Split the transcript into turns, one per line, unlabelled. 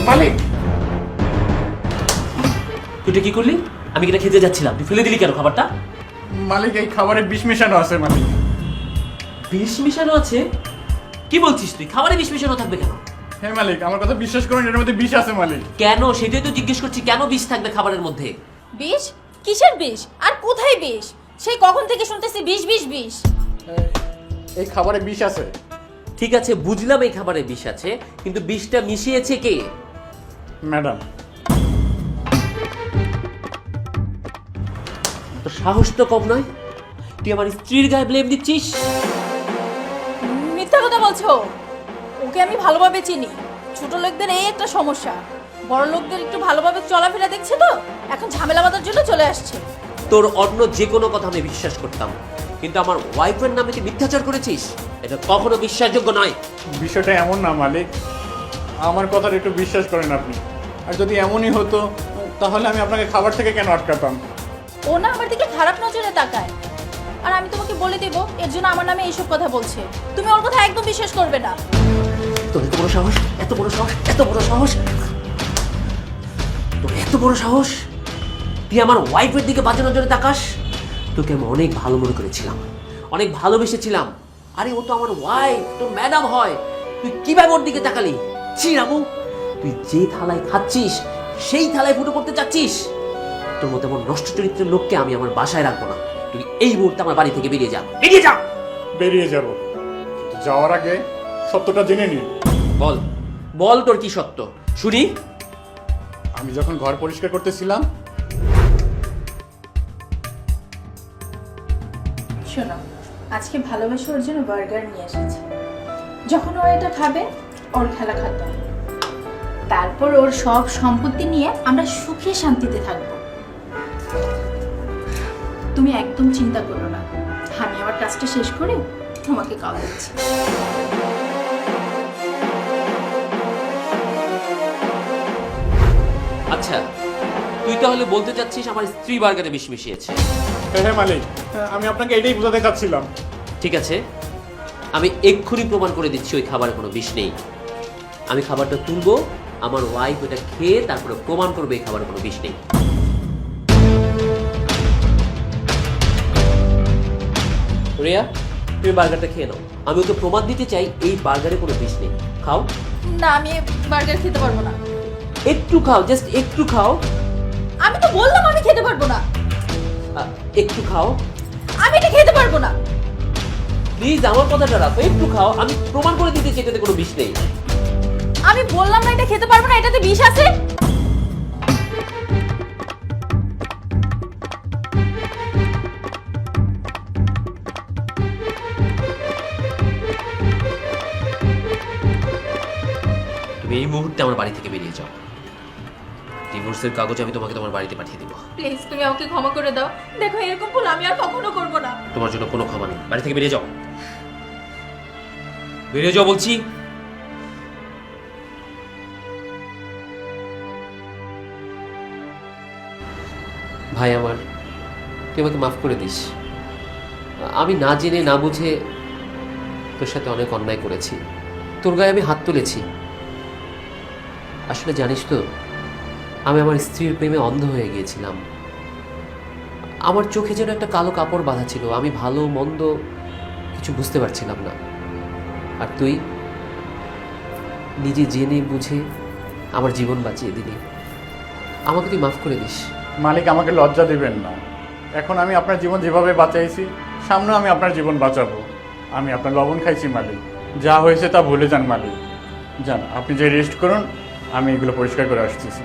মালিক
তুই এটা কি করলি? আমি কিনা খেতে যাচ্ছিলাম, তুই ফেলে দিলি কেন খাবারটা?
মালিক এই খাবারে বিষ মেশানো আছে মালিক।
বিষ মিশানো আছে? কি বলছিস তুই? খাবারে বিষ মিশানো থাকবে কেন?
হ্যাঁ মালিক, আমার কথা বিশ্বাস করুন, এর মধ্যে বিষ আছে মালিক।
কেন সেটাই তো জিজ্ঞেস করছি, কেন বিষ থাকবে খাবারের মধ্যে?
বিষ? কিসের বিষ? আর কোথায় বিষ? সেই কখন থেকে শুনতেছি বিষ বিষ বিষ।
এই খাবারে বিষ আছে।
ঠিক আছে, বুঝলাম এই খাবারে বিষ আছে, কিন্তু বিষটা মিশিয়েছে কে?
ম্যাডাম।
তোর সাহস তো কম নয়, তুই আমার স্ত্রীর গায়ে ব্লেম দিচ্ছিস।
মিথ্যা কথা বলছো। ওকে আমি ভালোভাবে চিনি। ছোট লোকদের এই একটা সমস্যা, বড় লোকদের একটু ভালোভাবে চলাফেরা দেখছে তো এখন ঝামেলা বাঁধার জন্য চলে আসছে।
তোর অন্য যে কোনো কথা আমি বিশ্বাস করতাম, কিন্তু আমার ওয়াইফের নামে তুই মিথ্যাচার করেছিস, এটা কখনো বিশ্বাসযোগ্য নয়।
বিষয়টা এমন না মালিক, আমার কথাটা একটু বিশ্বাস করেন আপনি। আর যদি এমনই হতো তাহলে আমি আপনাকে খাবার থেকে কেন আটকাতাম?
ও না আমার দিকে খারাপ নজরে তাকায়, আর আমি তোমাকে বলে দেব এর জন্য আমার নামে এইসব কথা বলছে। তুমি ওর কথা একদম বিশ্বাস করবে না।
তোর এত বড় সাহস, এত বড় সাহস, এত বড় সাহস, তোর এত বড় সাহস, তুই আমার ওয়াইফের দিকে বাজে নজরে তাকাস? তোকে আমি অনেক ভালো মনে করেছিলাম, অনেক ভালোবেসেছিলাম। আরে ও তো আমার ওয়াইফ, তোর ম্যাডাম হয়, তুই কিভাবে ওর দিকে তাকালি? ছি রামু, তুই যে থালায় খাচ্ছিস সেই থালায় ফুটো করতে চাচ্ছিস। তোর মতো এমন নষ্ট চরিত্রের লোককে আমি আমার বাসায় রাখবো না। তুই এই মুহূর্তে আমার বাড়ি থেকে বেরিয়ে যা, বেরিয়ে যা।
বেরিয়ে যাব, যাওয়ার আগে সত্যটা জেনে নিন।
বল, বল তোর কি সত্য শুনি।
আমি যখন ঘর পরিষ্কার করতেছিলাম,
শোনো, আজকে ভালোবাসা ওর জন্য বার্গার নিয়ে এসেছি। যখন ও এটা খাবে ওর খেলা খাতাম, তারপর ওর সব সম্পত্তি নিয়ে আমরা সুখে শান্তিতে থাকবো। তুমি একদম চিন্তা করো না, আমি আমার কাজটা শেষ করে তোমাকে কল দিচ্ছি।
আচ্ছা, তুই তাহলে বলতে চাচ্ছিস আমার স্ত্রী বার্গারে বিষ মিশিয়েছে?
হ্যাঁ মালিক, আমি আপনাকে এটাই বোঝাতে চাচ্ছিলাম।
ঠিক আছে, আমি এক্ষুনি প্রমাণ করে দিচ্ছি ওই খাবারে কোনো বিষ নেই। আমি খাবারটা তুলবো, আমার ওয়াইফ ওটা খেয়ে তারপরে প্রমাণ করবে এই খাবারে কোনো বিষ নেই। রিয়া, তুমি বার্গারটা খেয়ে নাও, আমি ওকে প্রমাণ দিতে চাই এই বার্গারে কোনো বিষ নেই। খাও।
না, আমি বার্গার খেতে পারবো না।
একটু খাও, জাস্ট একটু খাও।
আমি তো বললাম আমি খেতে পারবো না।
একটু খাও,
আমি এটা খেতে পারবো না।
প্লিজ আমার কথাটা রাখো, একটু খাও, আমি প্রমাণ করে দিতে চাই এটাতে কোনো বিষ নেই।
আমি বললাম না এটা খেতে পারবো না, এটাতে বিষ আছে।
তুমি এই মুহূর্তে আমার বাড়ি থেকে বেরিয়ে যাও। ডিভোর্সের কাগজ আমি তোমাকে তোমার বাড়িতে পাঠিয়ে দিব।
প্লিজ তুমি আমাকে ক্ষমা করে দাও। দেখো এরকম ভুল আমি আর কখনো করবো না।
তোমার জন্য কোনো ক্ষমা নেই, বাড়ি থেকে বেরিয়ে যাও, বেরিয়ে যাও বলছি। ভাই আমার, তুই আমাকে মাফ করে দিস। আমি না জেনে না বুঝে তোর সাথে অনেক অন্যায় করেছি, তোর গায়ে আমি হাত তুলেছি। আসলে জানিস তো, আমি আমার স্ত্রীর প্রেমে অন্ধ হয়ে গিয়েছিলাম। আমার চোখে যেন একটা কালো কাপড় বাঁধা ছিল, আমি ভালো মন্দ কিছু বুঝতে পারছিলাম না। আর তুই নিজে জেনে বুঝে আমার জীবন বাঁচিয়ে দিলি। আমাকে তুই মাফ করে দিস।
মালিক, আমাকে লজ্জা দিবেন না। এখন আমি আপনার জীবন যেভাবে বাঁচাইছি, সামনেও আমি আপনার জীবন বাঁচাবো। আমি আপনার লবণ খাইছি মালিক, যা হয়েছে তা ভুলে যান মালিক। যান, আপনি যে রেস্ট করুন, আমি এগুলো পরিষ্কার করে আসতেছি।